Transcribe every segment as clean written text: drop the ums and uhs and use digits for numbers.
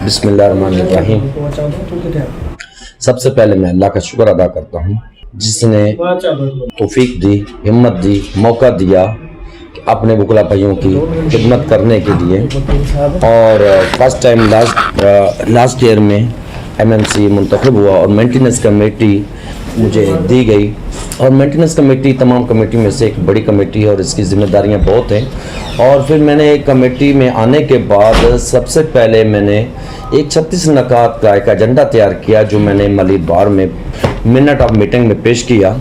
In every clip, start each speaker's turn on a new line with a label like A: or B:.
A: बिस्मिल्लाहिर्रहमानिर्रहीम। सबसे पहले मैं अल्लाह का शुक्र अदा करता हूँ जिसने तौफीक दी, हिम्मत दी, मौका दिया कि अपने वकला भाइयों की खिदमत करने के लिए। और फर्स्ट टाइम लास्ट ईयर में MMC मुंतखब हुआ और मेंटेनेंस कमेटी मुझे दी गई। और मेंटेनेंस कमेटी तमाम कमेटी में से एक बड़ी कमेटी है और इसकी ज़िम्मेदारियां बहुत हैं। और फिर मैंने एक कमेटी में आने के बाद सबसे पहले मैंने एक 36 नकात का एक एजेंडा तैयार किया जो मैंने मलिर बार में मिनट ऑफ मीटिंग में पेश किया,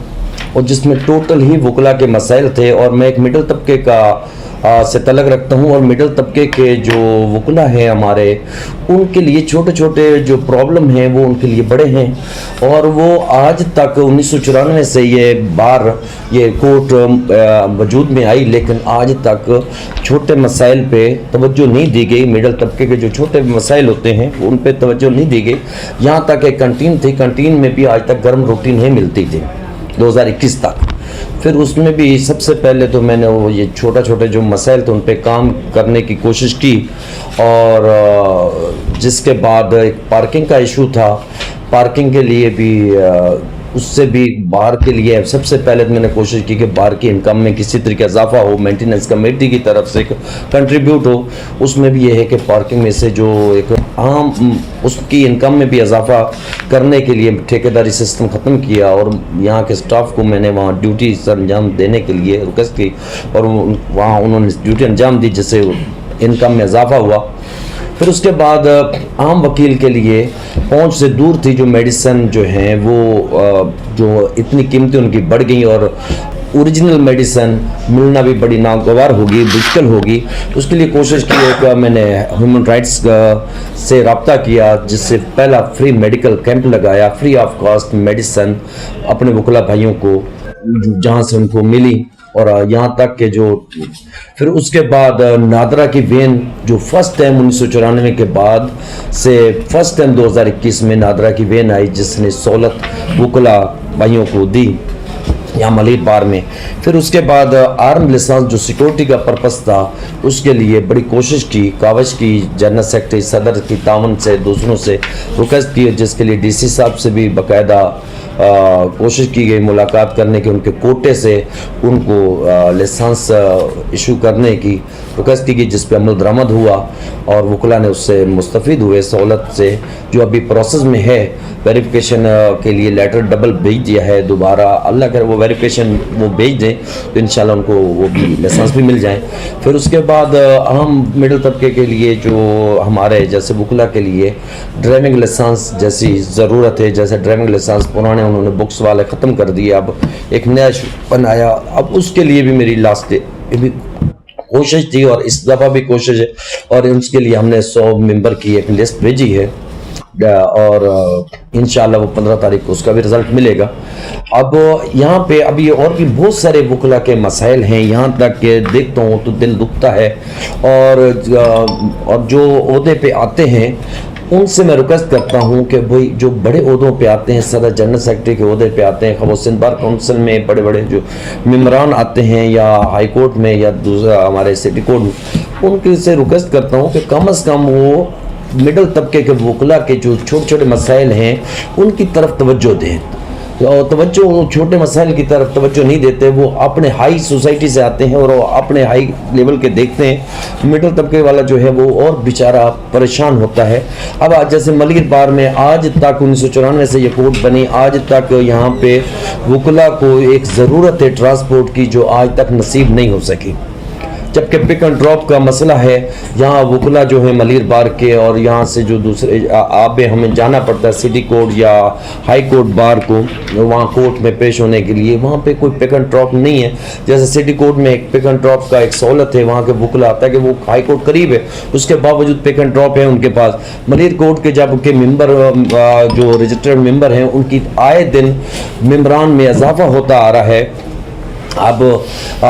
A: और जिसमें टोटल ही वकला के मसाइल थे। और मैं एक मिडल तबके का से तलक रखता हूँ, और मिडल तबके के जो वकला हैं हमारे, उनके लिए छोटे छोटे जो प्रॉब्लम हैं वो उनके लिए बड़े हैं। और वो आज तक 1994 से ये कोर्ट वजूद में आई, लेकिन आज तक छोटे मसाइल पे तवज्जो नहीं दी गई। मिडल तबके के जो छोटे मसाइल होते हैं उन पे तवज्जो नहीं दी गई। यहाँ तक एक कंटीन थी, कंटीन में भी आज तक गर्म रोटी नहीं मिलती थी 2021 तक। फिर उसमें भी सबसे पहले तो मैंने वो ये छोटे जो मसाइल थे उन पे काम करने की कोशिश की। और जिसके बाद एक पार्किंग का इशू था, पार्किंग के लिए भी उससे भी बाहर के लिए सबसे पहले तो मैंने कोशिश की कि बाहर की इनकम में किसी तरह का इजाफा हो, मेंटेनेंस कमेटी की तरफ से कंट्रीब्यूट हो। उसमें भी ये है कि पार्किंग में से जो एक आम उसकी इनकम में भी इजाफा करने के लिए ठेकेदारी सिस्टम ख़त्म किया, और यहाँ के स्टाफ को मैंने वहाँ ड्यूटी अंजाम देने के लिए रिक्वेस्ट की, और वहाँ उन्होंने ड्यूटी अंजाम दी जिससे इनकम में इजाफा हुआ। फिर उसके बाद आम वकील के लिए पहुंच से दूर थी जो मेडिसिन जो हैं वो जो इतनी कीमतें उनकी बढ़ गई, और ओरिजिनल मेडिसिन मिलना भी बड़ी नागवार होगी, मुश्किल होगी। उसके लिए कोशिश की कि मैंने ह्यूमन राइट्स से रब्ता किया, जिससे पहला फ्री मेडिकल कैंप लगाया, फ्री ऑफ कॉस्ट मेडिसिन अपने वकला भाइयों को जहाँ से उनको मिली। और यहाँ तक के जो फिर उसके बाद नादरा की वेन जो फर्स्ट टाइम 1994 के बाद से फर्स्ट टाइम 2021 में नादरा की वेन आई, जिसने सहूलत वकला भाइयों को दी यहाँ मलिर बार में। फिर उसके बाद आर्म लाइसेंस जो सिक्योरिटी का पर्पस था उसके लिए बड़ी कोशिश की, कावश की, जनरल सेक्रेटरी सदर की तावन से दूसरों से रिक्वेस्ट की, जिसके लिए DC साहब से भी बाकायदा कोशिश की गई मुलाकात करने की, उनके कोटे से उनको लाइसेंस इशू करने की रिक्वेस्ट की गई, जिस पे अमल दरामद हुआ और वकला ने उससे मुस्तफ़ीद हुए सहूलत से। जो अभी प्रोसेस में है वेरिफिकेशन के लिए लेटर डबल भेज दिया है, दोबारा अल्लाह करे वो वेरिफिकेशन वो भेज दें तो इंशाल्लाह उनको वो भी लाइसेंस भी मिल जाए। फिर उसके बाद अहम मिडिल तबके के लिए जो हमारे जैसे वकला के लिए ड्राइविंग लाइसेंस जैसी ज़रूरत है, जैसे ड्राइविंग लाइसेंस पुराने उन्होंने बुक्स वाले ख़त्म कर दिए, अब एक नया बनाया। अब उसके लिए भी मेरी लास्ट भी कोशिश थी और इस दफ़ा भी कोशिश है, और उसके लिए हमने 100 मेंबर की एक लिस्ट भेजी है, और इंशाल्लाह वो 15 तारीख को उसका भी रिज़ल्ट मिलेगा। अब यहाँ पे अभी और भी बहुत सारे वकला के मसाइल हैं, यहाँ तक कि देखता हूँ तो दिल दुखता है। और जो ओहदे पे आते हैं उनसे मैं रिक्वेस्ट करता हूँ कि भाई जो बड़े ओहदों पे आते हैं, सदर जनरल सेक्रेटरी के ओहदे पे आते हैं, खबर सिंध बार काउंसिल में बड़े बड़े जो मेम्बरान आते हैं, या हाई कोर्ट में, या दूसरा हमारे सिटी कोर्ट में, उनके से रिक्वेस्ट करता हूँ कि कम से कम वो मिडिल तबके के वकला के जो छोटे छोटे मसाइल हैं उनकी तरफ तवज्जो दें। और तवज्जो छोटे मसाइल की तरफ तवज्जो नहीं देते, वो अपने हाई सोसाइटी से आते हैं और वो अपने हाई लेवल के देखते हैं। मिडिल तबके वाला जो है वो और बेचारा परेशान होता है। अब आज जैसे मलिर बार में आज तक 1994 से ये कोर्ट बनी, आज तक यहाँ पे वकला को एक ज़रूरत है ट्रांसपोर्ट की जो आज तक नसीब नहीं हो सकी। जबकि पिक एंड ड्रॉप का मसला है, यहाँ वकला जो है मलिर बार के और यहाँ से जो दूसरे आबे हमें जाना पड़ता है सिटी कोर्ट या हाई कोर्ट बार को, वहाँ कोर्ट में पेश होने के लिए वहाँ पे कोई पिक एंड ड्रॉप नहीं है। जैसे सिटी कोर्ट में एक पिक एंड ड्रॉप का एक सहूलत है, वहाँ के वकला आता है कि वो हाई कोर्ट करीब है, उसके बावजूद पिक एंड ड्रॉप है उनके पास। मलिर कोर्ट के जब के मेंबर जो रजिस्टर्ड मेंबर हैं उनकी आए दिन मेंबरान में इजाफा होता आ रहा है। अब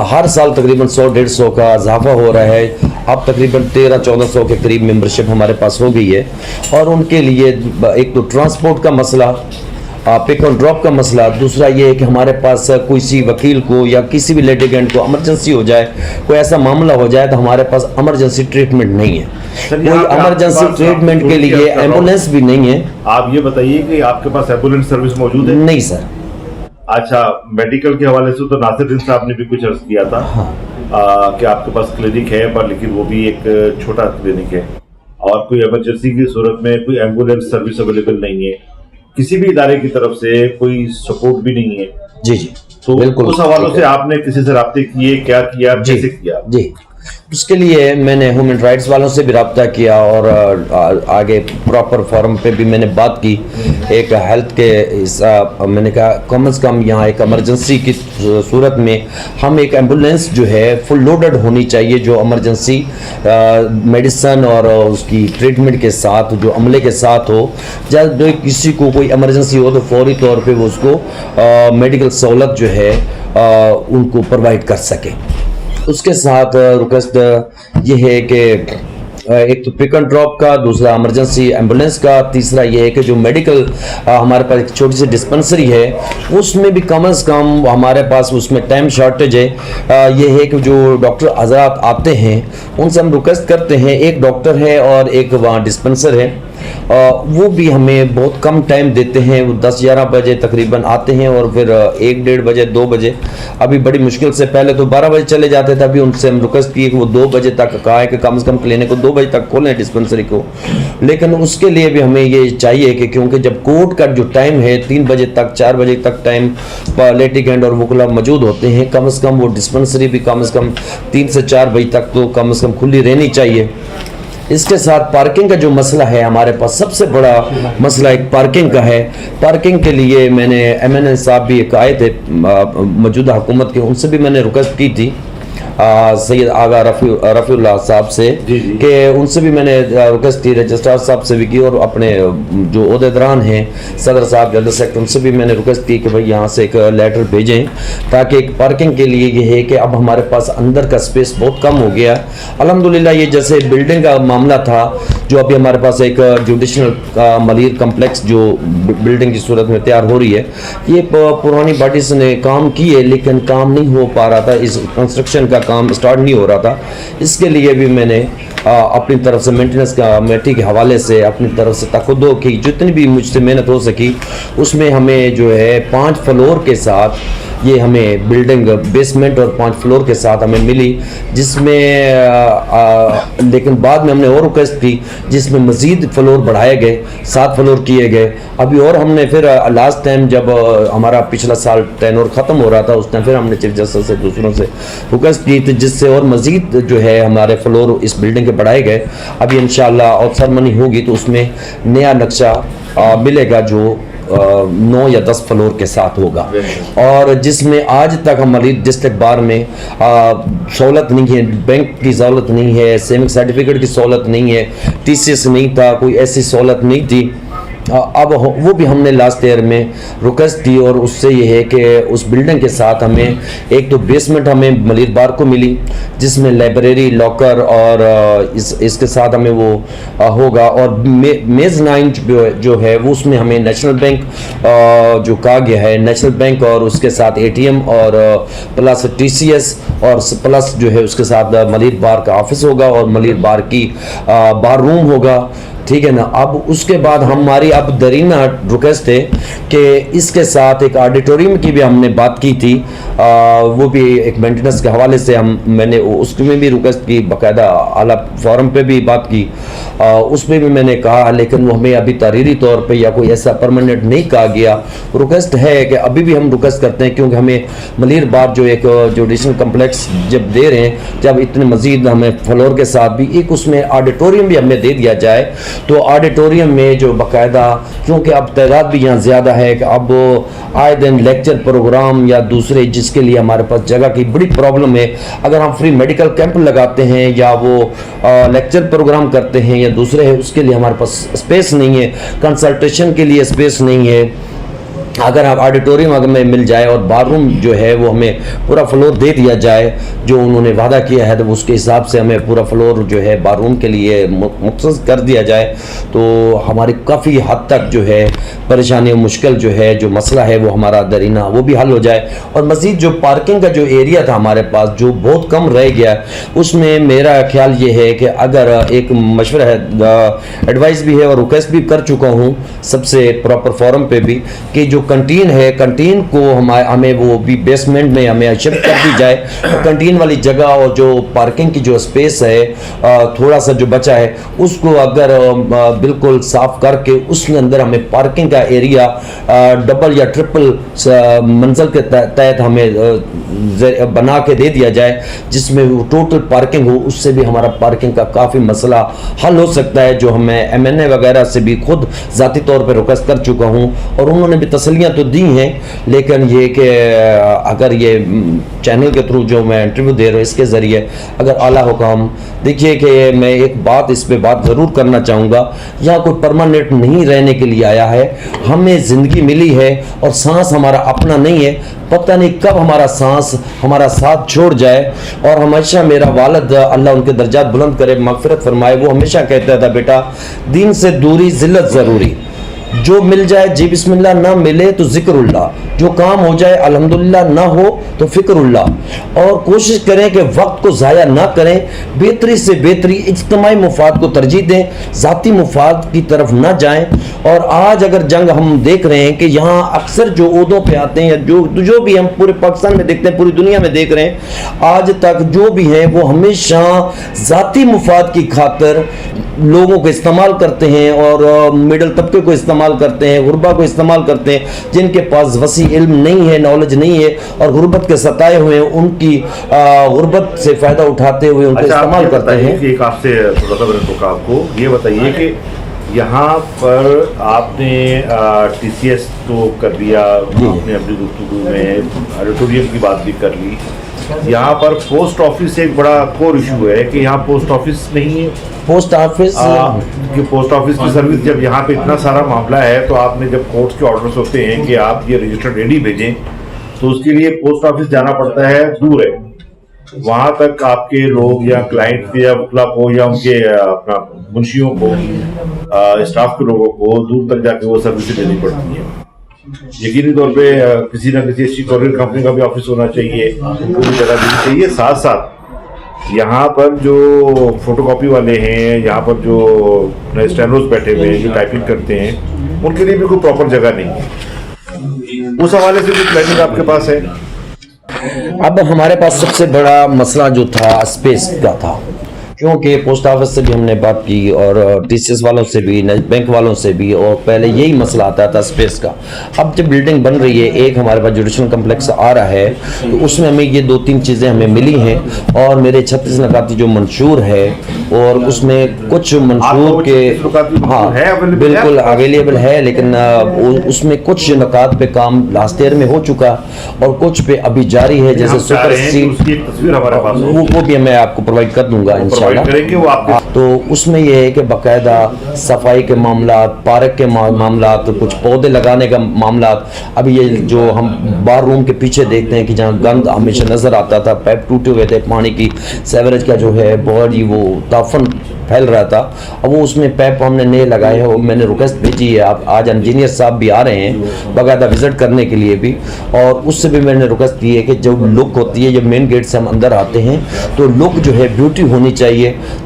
A: हर साल तकरीबन 100-150 का इजाफा हो रहा है। अब तकरीबन 1300-1400 के करीब मेंबरशिप हमारे पास हो गई है। और उनके लिए एक तो ट्रांसपोर्ट का मसला, پک اور ڈراپ کا مسئلہ، دوسرا یہ ہے کہ ہمارے پاس کسی وکیل کو یا کسی بھی لیٹیگنٹ کو ایمرجنسی ہو جائے، کوئی ایسا معاملہ ہو جائے تو ہمارے پاس ایمرجنسی ٹریٹمنٹ نہیں ہے، کوئی ایمرجنسی ٹریٹمنٹ کے لیے ایمبولینس بھی نہیں ہے۔
B: آپ یہ بتائیے کہ آپ کے پاس ایمبولینس سروس موجود ہے؟
A: نہیں سر۔
B: اچھا، میڈیکل کے حوالے سے تو ناصر الدین صاحب نے بھی کچھ عرض کیا تھا کہ آپ کے پاس کلینک ہے، پر لیکن وہ بھی ایک چھوٹا کلینک ہے اور کوئی ایمرجنسی کی صورت میں کوئی ایمبولینس سروس اویلیبل نہیں ہے، کسی بھی ادارے کی طرف سے کوئی سپورٹ بھی نہیں ہے۔
A: جی جی،
B: تو اس حوالے سے آپ نے کسی سے رابطے کیے، کیا کیا، کیسے کیا؟
A: جی، اس کے لیے میں نے ہیومن رائٹس والوں سے بھی رابطہ کیا اور آگے پراپر فورم پہ بھی میں نے بات کی، ایک ہیلتھ کے میں نے کہا کم از کم یہاں ایک ایمرجنسی کی صورت میں ہم ایک ایمبولینس جو ہے فل لوڈڈ ہونی چاہیے، جو ایمرجنسی میڈیسن اور اس کی ٹریٹمنٹ کے ساتھ، جو عملے کے ساتھ ہو، جب کسی کو کوئی ایمرجنسی ہو تو فوری طور پہ وہ اس کو میڈیکل سہولت جو ہے ان کو پرووائڈ کر سکے۔ اس کے ساتھ ریکویسٹ یہ ہے کہ ایک تو پک اینڈ ڈراپ کا، دوسرا ایمرجنسی ایمبولینس کا، تیسرا یہ ہے کہ جو میڈیکل ہمارے پاس ایک چھوٹی سی ڈسپنسری ہے اس میں بھی کم از کم ہمارے پاس اس میں ٹائم شارٹیج ہے۔ یہ ہے کہ جو ڈاکٹر حضرات آتے ہیں ان سے ہم ریکویسٹ کرتے ہیں، ایک ڈاکٹر ہے اور ایک وہاں ڈسپنسر ہے، وہ بھی ہمیں بہت کم ٹائم دیتے ہیں، وہ 10-11 بجے تقریباً آتے ہیں اور پھر 1-1:30 بجے 2 بجے، ابھی بڑی مشکل سے، پہلے تو 12 بجے چلے جاتے تھے، ابھی ان سے ہم ریکویسٹ کی کہ وہ 2 بجے تک، کہا ہے کہ کم از کم کلینک کو 2 بجے تک کھولیں ڈسپنسری کو، لیکن اس کے لیے بھی ہمیں یہ چاہیے کہ کیونکہ جب کورٹ کا جو ٹائم ہے 3 بجے تک 4 بجے تک ٹائم لیٹیگنٹ اور وکلا موجود ہوتے ہیں، کم از کم وہ ڈسپنسری بھی کم از کم 3 سے 4 بجے تک تو کم از کم کھلی رہنی چاہیے۔ اس کے ساتھ پارکنگ کا جو مسئلہ ہے ہمارے پاس سب سے بڑا مسئلہ ایک پارکنگ کا ہے۔ پارکنگ کے لیے میں نے MNA صاحب بھی ایک آئے تھے موجودہ حکومت کے، ان سے بھی میں نے ریکویسٹ کی تھی سید آغا رفیع اللہ صاحب سے کہ ان سے بھی میں نے ریکویسٹ کی، رجسٹرار صاحب سے بھی کی اور اپنے جو عہدیداران ہیں صدر صاحب جنرل سیکرٹری ان سے بھی میں نے ریکویسٹ کی کہ بھائی یہاں سے ایک لیٹر بھیجیں تاکہ ایک پارکنگ کے لیے یہ ہے کہ اب ہمارے پاس اندر کا سپیس بہت کم ہو گیا۔ الحمدللہ یہ جیسے بلڈنگ کا معاملہ تھا جو ابھی ہمارے پاس ایک جوڈیشنل ملیر کمپلیکس جو بلڈنگ کی صورت میں تیار ہو رہی ہے، یہ پرانی پارٹیز نے کام کی ہے لیکن کام نہیں ہو پا رہا تھا، اس کنسٹرکشن کا کام سٹارٹ نہیں ہو رہا تھا۔ اس کے لیے بھی میں نے اپنی طرف سے مینٹیننس کمیٹی کے حوالے سے اپنی طرف سے تقدو کی، جتنی بھی مجھ سے محنت ہو سکی اس میں ہمیں جو ہے 5 فلور کے ساتھ یہ ہمیں بلڈنگ بیسمنٹ اور 5 فلور کے ساتھ ہمیں ملی، جس میں لیکن بعد میں ہم نے اور ریکویسٹ کی جس میں مزید فلور بڑھائے گئے، 7 فلور کیے گئے ابھی، اور ہم نے پھر لاسٹ ٹائم جب ہمارا پچھلا سال ٹینور ختم ہو رہا تھا اس ٹائم پھر ہم نے چیف جسٹس سے دوسروں سے ریکویسٹ کی تھی جس سے اور مزید جو ہے ہمارے فلور اس بلڈنگ کے بڑھائے گئے۔ ابھی انشاءاللہ اور سرمنی ہوگی تو اس میں نیا نقشہ ملے گا جو 9 یا 10 فلور کے ساتھ ہوگا، اور جس میں آج تک ہماری ڈسٹرکٹ بار میں سہولت نہیں ہے، بینک کی سہولت نہیں ہے، سیونگ سرٹیفکیٹ کی سہولت نہیں ہے، TCS نہیں تھا، کوئی ایسی سہولت نہیں تھی۔ اب وہ بھی ہم نے لاسٹ ایئر میں ریکویسٹ کی اور اس سے یہ ہے کہ اس بلڈنگ کے ساتھ ہمیں ایک تو بیسمنٹ ہمیں ملیر بار کو ملی جس میں لائبریری، لاکر اور اس کے ساتھ ہمیں وہ ہوگا، اور میزنائن جو ہے وہ اس میں ہمیں نیشنل بینک جو کہا گیا ہے، نیشنل بینک اور اس کے ساتھ ATM اور پلس TCS اور پلس جو ہے اس کے ساتھ ملیر بار کا آفس ہوگا اور ملیر بار کی بار روم ہوگا، ٹھیک ہے نا۔ اب اس کے بعد ہماری اب درینہ ریکویسٹ ہے کہ اس کے ساتھ ایک آڈیٹوریم کی بھی ہم نے بات کی تھی، وہ بھی ایک مینٹیننس کے حوالے سے میں نے اس میں بھی ریکویسٹ کی، باقاعدہ اعلیٰ فورم پہ بھی بات کی، اس میں بھی میں نے کہا لیکن وہ ہمیں ابھی تحریری طور پہ یا کوئی ایسا پرماننٹ نہیں کہا گیا۔ ریکویسٹ ہے کہ ابھی بھی ہم ریکویسٹ کرتے ہیں کیونکہ ہمیں ملیر بار جو ایک جوڈیشنل کمپلیکس جب دے رہے ہیں، جب اتنے مزید ہمیں فلور کے ساتھ بھی ایک اس میں آڈیٹوریم بھی ہمیں دے دیا جائے تو آڈیٹوریم میں جو باقاعدہ، کیونکہ اب تعداد بھی یہاں زیادہ ہے کہ اب آئے دن لیکچر پروگرام یا دوسرے جس کے لیے ہمارے پاس جگہ کی بڑی پرابلم ہے، اگر ہم فری میڈیکل کیمپ لگاتے ہیں یا وہ لیکچر پروگرام کرتے ہیں یا دوسرے ہے اس کے لیے ہمارے پاس اسپیس نہیں ہے، کنسلٹیشن کے لیے اسپیس نہیں ہے، अगर आप ऑडिटोरियम अगर में मिल जाए और बाथरूम जो है वो हमें पूरा फ्लोर दे दिया जाए जो उन्होंने वादा किया है, तो उसके हिसाब से हमें पूरा फ्लोर जो है बाथरूम के लिए मुख्तस कर दिया जाए तो हमारी काफ़ी हद तक जो है परेशानी और मुश्किल जो है जो मसला है वो हमारा दरीना वो भी हल हो जाए। और मज़ीद जो पार्किंग का जो एरिया था हमारे पास जो बहुत कम रह गया, उसमें मेरा ख्याल ये है कि अगर एक मशवरा है, एडवाइस भी है और रिक्वेस्ट भी कर चुका हूँ सबसे प्रॉपर फॉरम पे भी कि जो कंटीन है, कंटीन को हमें वो भी बेसमेंट में हमें शिफ्ट कर दी जाए। कंटीन वाली जगह और जो पार्किंग की जो स्पेस है थोड़ा सा जो बचा है उसको अगर बिल्कुल साफ करके उसके अंदर हमें पार्किंग का एरिया डबल या ट्रिपल मंजिल के तहत हमें बना के दे दिया जाए जिसमें वो टोटल पार्किंग हो। उससे भी हमारा पार्किंग का काफ़ी मसला हल हो सकता है, जो हमें MNA वगैरह से भी खुद ज़ाती तौर पर रिक्वेस्ट कर चुका हूँ और उन्होंने भी तसल्लियाँ तो दी हैं, लेकिन ये कि अगर ये चैनल के थ्रू जो मैं इंटरव्यू दे रहा हूँ इसके ज़रिए अगर आला हुकाम देखिए कि मैं एक बात इस पे बात ज़रूर करना चाहूँगा, यहाँ कोई परमानेंट नहीं रहने के लिए आया है, हमें ज़िंदगी मिली है और सांस हमारा अपना नहीं है, पता नहीं कब हमारा सांस हमारा साथ छोड़ जाए। और हमेशा मेरा वालिद अल्लाह उनके दर्जात बुलंद करे मगफिरत फरमाए, वो हमेशा कहता था बेटा दीन से दूरी जिल्लत ज़रूरी, जो मिल जाए जी बिस्मिल्लाह, ना मिले तो जिक्रुल्लाह, जो काम हो जाए अल्हम्दुलिल्लाह, ना हो तो फिक्रुल्लाह। और कोशिश करें कि वक्त को ज़ाया ना करें, बेहतरी से बेहतरी इज्तिमाई मुफाद को तरजीह दें, ज़ाती मुफाद की तरफ ना जाएं। और आज अगर जंग हम देख रहे हैं कि यहाँ अक्सर जो ओहदों पे आते हैं या जो भी हम पूरे पाकिस्तान में देखते हैं, पूरी दुनिया में देख रहे हैं, आज तक जो भी हैं वो हमेशा ज़ाती मुफाद की खातिर लोगों को इस्तेमाल करते हैं और मिडल तबके को इस्तेमाल करते हैं, गुरबा को इस्तेमाल करते हैं, जिनके पास वसी इल्म नहीं है, नॉलेज नहीं है और गुरबत के सताए हुए हैं, उनकी गुरबत से फ़ायदा उठाते हुए उनको इस्तेमाल करते हैं।
B: एक आपसे थोड़ा सा मैंने तो आपको ये बताइए कि यहाँ पर आपने TCS तो कर दिया, आपने अपनी गुफ्तगू में ऑडिटोरियम की बात भी कर ली, यहाँ पर पोस्ट ऑफिस एक बड़ा कोर इशू है कि यहाँ पोस्ट ऑफिस नहीं है।
A: पोस्ट ऑफिस
B: कि पोस्ट ऑफिस की सर्विस जब यहाँ पे इतना सारा मामला है तो आपने जब कोर्ट के ऑर्डर्स होते हैं कि आप ये रजिस्टर्ड एडी भेजें तो उसके लिए पोस्ट ऑफिस जाना पड़ता है, दूर है, वहां तक आपके लोग या क्लाइंट या वकला को या उनके अपना मुंशियों को स्टाफ के लोगों को दूर तक जाके वो सर्विस देनी पड़ती है। यकीनी तौर पे किसी ना किसी अच्छी कॉर्पोरेट कंपनी का भी ऑफिस होना चाहिए, पूरी जगह देनी चाहिए। साथ साथ यहाँ पर जो फोटोकॉपी वाले हैं, यहाँ पर जो स्टेनोस बैठे हुए हैं जो टाइपिंग करते हैं, उनके लिए भी कोई प्रॉपर जगह नहीं है। उस हवाले से भी प्लानिंग आपके पास है?
A: अब हमारे पास सबसे बड़ा मसला जो था स्पेस का था, क्योंकि पोस्ट ऑफिस से भी हमने बात की और TCS वालों से भी, बैंक वालों से भी, और पहले यही मसला आता था स्पेस का। अब जब बिल्डिंग बन रही है, एक हमारे पास जुडिशल कम्प्लेक्स आ रहा है, तो उसमें हमें ये 2-3 चीज़ें हमें मिली हैं और मेरे 36 नकाती जो मंशूर है और उसमें कुछ मंशूर के हाँ बिल्कुल अवेलेबल है, लेकिन उसमें कुछ नकात पे काम लास्ट ईयर में हो चुका और कुछ पे अभी जारी है, जैसे सुपर
B: तस्वीर हमारे पास
A: वो भी मैं आपको प्रोवाइड कर दूंगा इंशाल्लाह।
B: करेंगे वो आपके।
A: तो उसमें ये है कि बाकायदा सफाई के मामला, पार्क के मामला, तो कुछ पौधे लगाने का मामला। अभी ये जो हम बार रूम के पीछे देखते हैं कि जहाँ गंद हमेशा नजर आता था, पाइप टूटे हुए थे, पानी की सेवरेज का जो है बहुत ही वो ताफन फैल रहा था। अब वो उसमें पाइप हमने नए लगाए हैं और मैंने रिक्वेस्ट भेजी है, आप आज इंजीनियर साहब भी आ रहे हैं बाकायदा विजिट करने के लिए भी, और उससे भी मैंने रिक्वेस्ट की है कि जब लुक होती है, जब मेन गेट से हम अंदर आते हैं तो लुक जो है ब्यूटी होनी चाहिए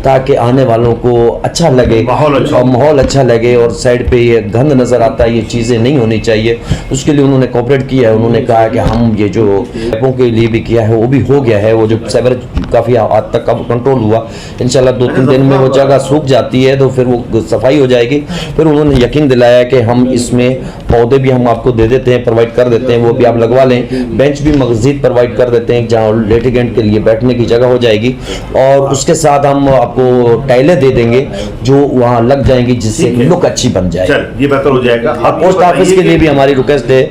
A: ताकि आने वालों को अच्छा लगे, माहौल अच्छा लगे, और साइड पे ये गंद नजर आता है, ये चीज़ें नहीं होनी चाहिए। उसके लिए उन्होंने कोऑपरेट किया है, उन्होंने कहा कि हम ये जो पाइपों के लिए भी किया है वो भी हो गया है, वो जो सेवरेज काफ़ी हद तक कंट्रोल हुआ, इंशाल्लाह 2-3 दिन में वो जगह सूख जाती है तो फिर वो सफाई हो जाएगी। फिर उन्होंने यकीन दिलाया कि हम इसमें पौधे भी हम आपको दे देते हैं, प्रोवाइड कर देते हैं, वो भी आप लगवा लें, बेंच भी मज़ीद प्रोवाइड कर देते हैं जहाँ लिटिगेंट के लिए बैठने की जगह हो जाएगी, और उसके साथ हम आपको टाइलें दे देंगे जो वहाँ लग जाएंगी, जिससे लुक अच्छी बन जाए,
B: ये बेहतर हो जाएगा।
A: पोस्ट ऑफिस के लिए भी हमारी रिक्वेस्ट है,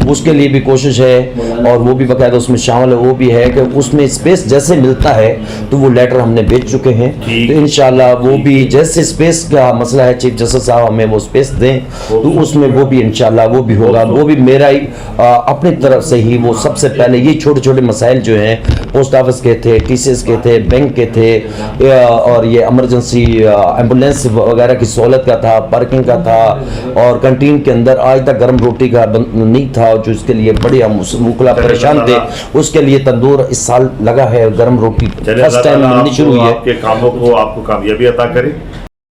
A: उसके लिए भी कोशिश है और वो भी बाकायदा उसमें शामिल है, वो भी है कि उसमें स्पेस जैसे मिलता है तो वो लेटर हमने भेज चुके हैं, तो इंशाल्लाह وہ بھی جیسے اسپیس کا مسئلہ ہے چیف جسٹس صاحب ہمیں وہ اسپیس دیں تو اس میں وہ بھی انشاءاللہ وہ بھی ہوگا. وہ بھی میرا ہی اپنی طرف سے ہی وہ سب سے پہلے یہ چھوٹے چھوٹے مسائل جو ہیں پوسٹ آفس کے تھے, ٹی سی ایس کے تھے, بینک کے تھے, اور یہ ایمرجنسی ایمبولینس وغیرہ کی سہولت کا تھا, پارکنگ کا تھا, اور کنٹین کے اندر آج تک گرم روٹی کا نہیں تھا جو اس کے لیے بڑے ہم وکلا پریشان تھے. اس کے لیے تندور اس سال لگا ہے, گرم روٹی فرسٹ ٹائم ملنی شروع ہوئی ہے.
B: آپ کے کاموں کو آپ کو کامیابی عطا کرے.